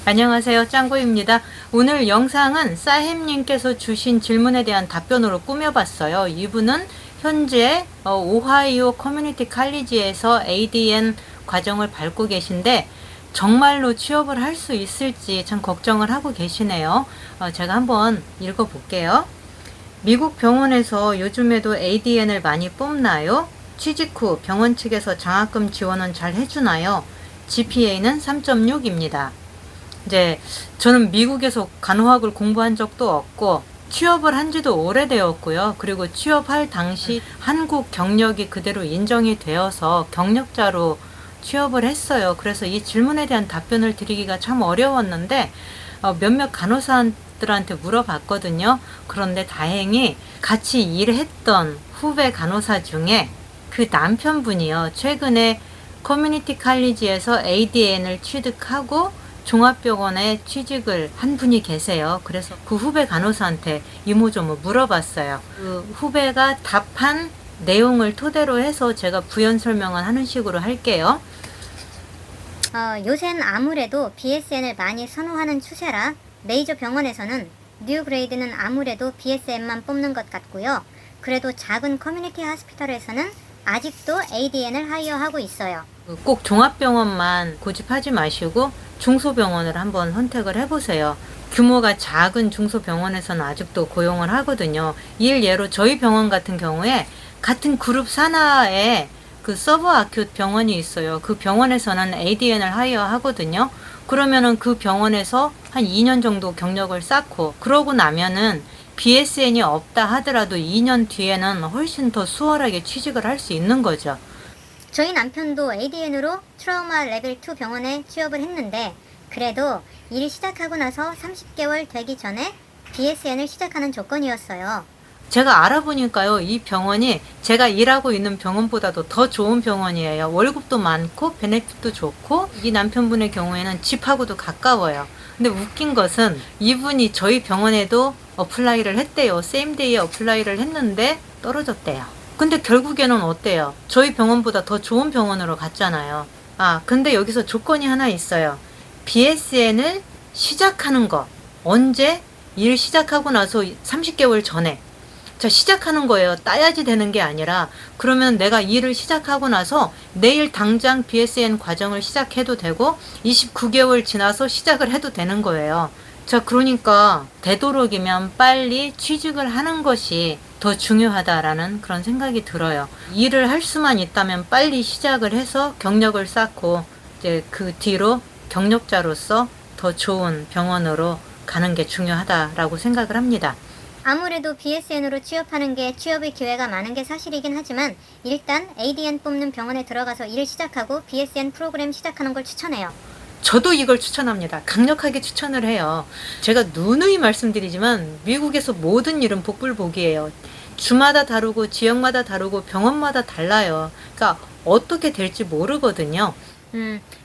안녕하세요. 짱구입니다. 오늘 영상은 사햄님께서 주신 질문에 대한 답변으로 꾸며봤어요. 이분은 현재 오하이오 커뮤니티 칼리지에서 ADN 과정을 밟고 계신데 정말로 취업을 할 수 있을지 참 걱정을 하고 계시네요. 제가 한번 읽어볼게요. 미국 병원에서 요즘에도 ADN을 많이 뽑나요? 취직 후 병원 측에서 장학금 지원은 잘 해주나요? GPA는 3.6입니다. 이제 저는 미국에서 간호학을 공부한 적도 없고 취업을 한 지도 오래되었고요. 그리고 취업할 당시 한국 경력이 그대로 인정이 되어서 경력자로 취업을 했어요. 그래서 이 질문에 대한 답변을 드리기가 참 어려웠는데 몇몇 간호사들한테 물어봤거든요. 그런데 다행히 같이 일했던 후배 간호사 중에 그 남편분이요. 최근에 커뮤니티 칼리지에서 ADN을 취득하고 종합병원에 취직을 한 분이 계세요. 그래서 그 후배 간호사한테 이모저모 물어봤어요. 그 후배가 답한 내용을 토대로 해서 제가 부연 설명을 하는 식으로 할게요. 요새는 아무래도 BSN을 많이 선호하는 추세라 메이저 병원에서는 뉴 그레이드는 아무래도 BSN만 뽑는 것 같고요. 그래도 작은 커뮤니티 하스피털에서는 아직도 ADN을 하이어하고 있어요. 꼭 종합병원만 고집하지 마시고 중소병원을 한번 선택을 해보세요. 규모가 작은 중소병원에서는 아직도 고용을 하거든요. 일예로 저희 병원 같은 경우에 같은 그룹 산하에 그 서브 아큐트 병원이 있어요. 그 병원에서는 ADN을 하이어 하거든요. 그러면은 그 병원에서 한 2년 정도 경력을 쌓고 그러고 나면은 BSN이 없다 하더라도 2년 뒤에는 훨씬 더 수월하게 취직을 할 수 있는 거죠. 저희 남편도 ADN으로 트라우마 레벨 2 병원에 취업을 했는데 그래도 일 시작하고 나서 30개월 되기 전에 BSN을 시작하는 조건이었어요. 제가 알아보니까요, 이 병원이 제가 일하고 있는 병원보다도 더 좋은 병원이에요. 월급도 많고 베네핏도 좋고 이 남편분의 경우에는 집하고도 가까워요. 근데 웃긴 것은 이분이 저희 병원에도 어플라이를 했대요. 세임데이에 어플라이를 했는데 떨어졌대요. 근데 결국에는 어때요? 저희 병원보다 더 좋은 병원으로 갔잖아요. 근데 여기서 조건이 하나 있어요. BSN을 시작하는 거. 언제? 일 시작하고 나서 30개월 전에. 자, 시작하는 거예요. 따야지 되는 게 아니라 그러면 내가 일을 시작하고 나서 내일 당장 BSN 과정을 시작해도 되고 29개월 지나서 시작을 해도 되는 거예요. 자, 그러니까 되도록이면 빨리 취직을 하는 것이 더 중요하다라는 그런 생각이 들어요. 일을 할 수만 있다면 빨리 시작을 해서 경력을 쌓고 이제 그 뒤로 경력자로서 더 좋은 병원으로 가는 게 중요하다라고 생각을 합니다. 아무래도 BSN으로 취업하는 게 취업의 기회가 많은 게 사실이긴 하지만 일단 ADN 뽑는 병원에 들어가서 일을 시작하고 BSN 프로그램 시작하는 걸 추천해요. 저도 이걸 추천합니다. 강력하게 추천을 해요. 제가 누누이 말씀드리지만 미국에서 모든 일은 복불복이에요. 주마다 다르고 지역마다 다르고 병원마다 달라요. 그러니까 어떻게 될지 모르거든요.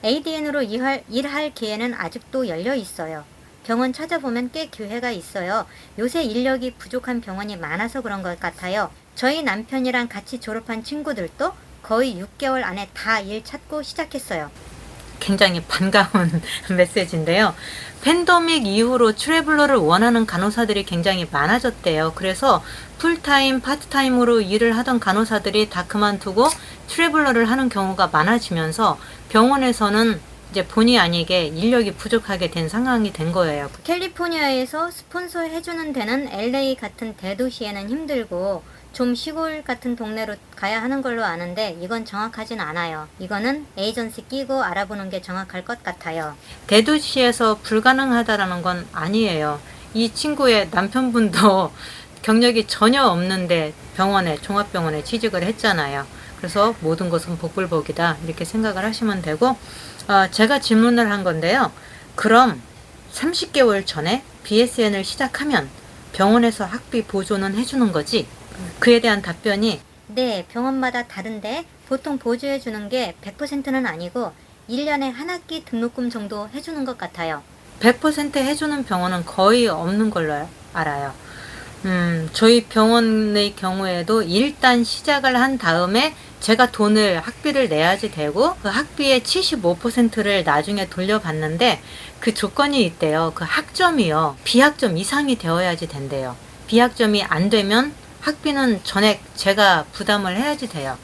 ADN으로 일할 기회는 아직도 열려 있어요. 병원 찾아보면 꽤 기회가 있어요. 요새 인력이 부족한 병원이 많아서 그런 것 같아요. 저희 남편이랑 같이 졸업한 친구들도 거의 6개월 안에 다 일 찾고 시작했어요. 굉장히 반가운 메시지인데요. 팬데믹 이후로 트래블러를 원하는 간호사들이 굉장히 많아졌대요. 그래서 풀타임, 파트타임으로 일을 하던 간호사들이 다 그만두고 트래블러를 하는 경우가 많아지면서 병원에서는 이제 본의 아니게 인력이 부족하게 된 상황이 된 거예요. 캘리포니아에서 스폰서 해주는 데는 LA 같은 대도시에는 힘들고 좀 시골 같은 동네로 가야 하는 걸로 아는데 이건 정확하진 않아요. 이거는 에이전시 끼고 알아보는 게 정확할 것 같아요. 대도시에서 불가능하다라는 건 아니에요. 이 친구의 남편분도 경력이 전혀 없는데 병원에, 종합병원에 취직을 했잖아요. 그래서 모든 것은 복불복이다 이렇게 생각을 하시면 되고, 제가 질문을 한 건데요. 그럼 30개월 전에 BSN을 시작하면 병원에서 학비 보조는 해주는 거지? 그에 대한 답변이 네, 병원마다 다른데 보통 보조해 주는 게 100%는 아니고 1년에 한 학기 등록금 정도 해주는 것 같아요. 100% 해주는 병원은 거의 없는 걸로 알아요. 저희 병원의 경우에도 일단 시작을 한 다음에 제가 돈을 학비를 내야지 되고 그 학비의 75%를 나중에 돌려받는데 그 조건이 있대요. 그 학점이요. B학점 이상이 되어야지 된대요. B학점이 안 되면 학비는 전액 제가 부담을 해야지 돼요.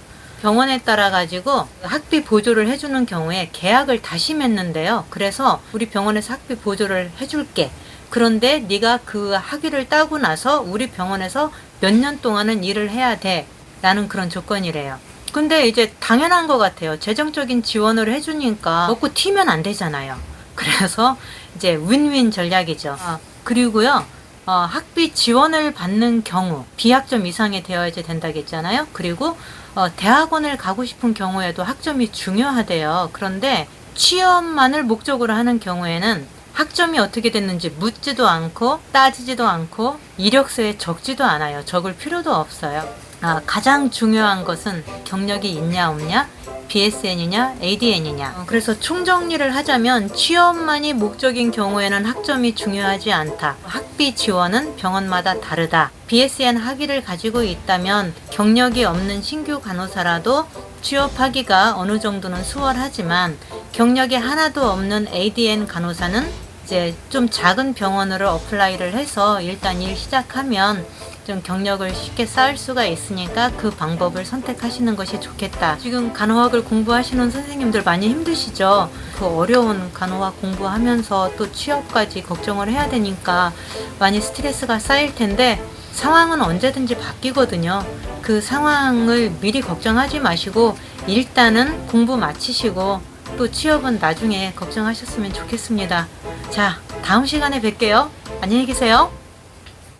병원에 따라 가지고 학비 보조를 해주는 경우에 계약을 다시 맺는데요. 그래서 우리 병원에서 학비 보조를 해줄게. 그런데 네가 그 학위를 따고 나서 우리 병원에서 몇 년 동안은 일을 해야 돼. 라는 그런 조건이래요. 근데 이제 당연한 것 같아요. 재정적인 지원을 해주니까 먹고 튀면 안 되잖아요. 그래서 이제 윈윈 전략이죠. 그리고요. 학비 지원을 받는 경우 B학점 이상이 되어야지 된다고 했잖아요. 그리고 대학원을 가고 싶은 경우에도 학점이 중요하대요. 그런데 취업만을 목적으로 하는 경우에는 학점이 어떻게 됐는지 묻지도 않고 따지지도 않고 이력서에 적지도 않아요. 적을 필요도 없어요. 가장 중요한 것은 경력이 있냐 없냐, BSN이냐 ADN이냐. 그래서 총정리를 하자면 취업만이 목적인 경우에는 학점이 중요하지 않다. 학비 지원은 병원마다 다르다. BSN 학위를 가지고 있다면 경력이 없는 신규 간호사라도 취업하기가 어느 정도는 수월하지만 경력이 하나도 없는 ADN 간호사는 이제 좀 작은 병원으로 어플라이를 해서 일단 일 시작하면 좀 경력을 쉽게 쌓을 수가 있으니까 그 방법을 선택하시는 것이 좋겠다. 지금 간호학을 공부하시는 선생님들 많이 힘드시죠? 그 어려운 간호학 공부하면서 또 취업까지 걱정을 해야 되니까 많이 스트레스가 쌓일 텐데 상황은 언제든지 바뀌거든요. 그 상황을 미리 걱정하지 마시고 일단은 공부 마치시고 또 취업은 나중에 걱정하셨으면 좋겠습니다. 자, 다음 시간에 뵐게요. 안녕히 계세요.